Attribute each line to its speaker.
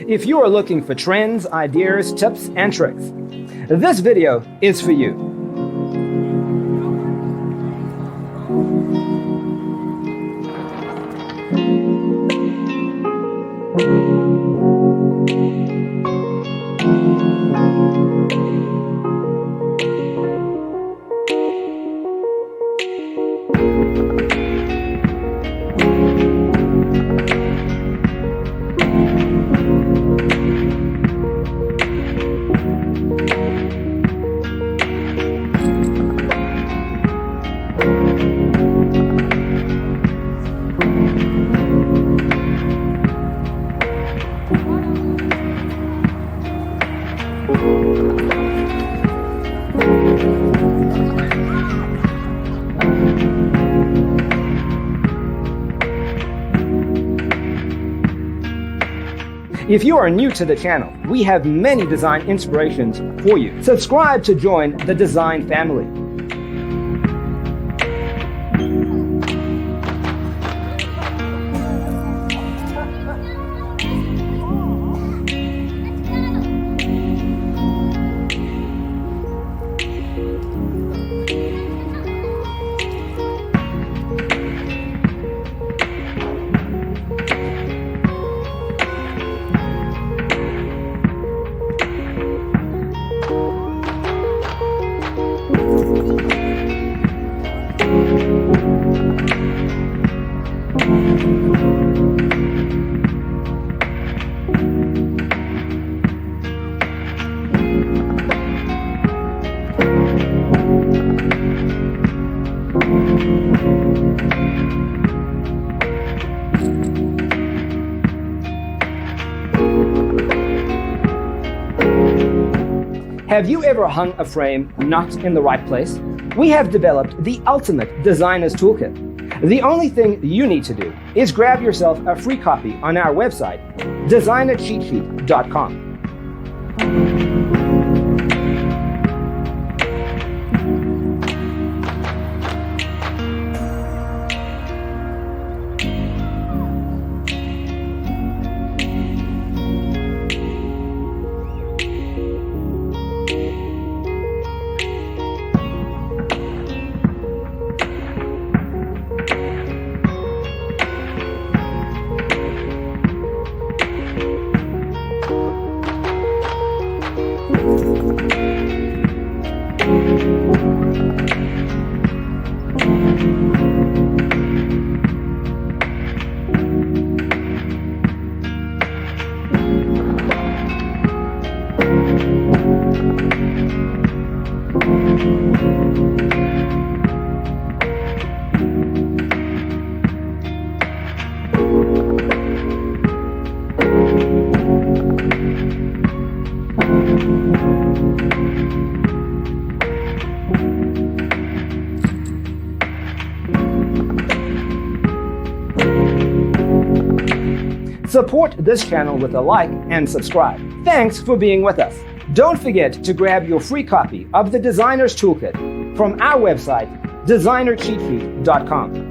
Speaker 1: If you are looking for trends, ideas, tips, and tricks, this video is for you. If you are new to the channel, we have many design inspirations for you. Subscribe to join the design family. Have you ever hung a frame not in the right place? We have developed the ultimate designer's toolkit. The only thing you need to do is grab yourself a free copy on our website, designercheatsheet.com. Support this channel with a like and subscribe. Thanks for being with us. Don't forget to grab your free copy of the Designer's Toolkit from our website, designercheatsheet.com.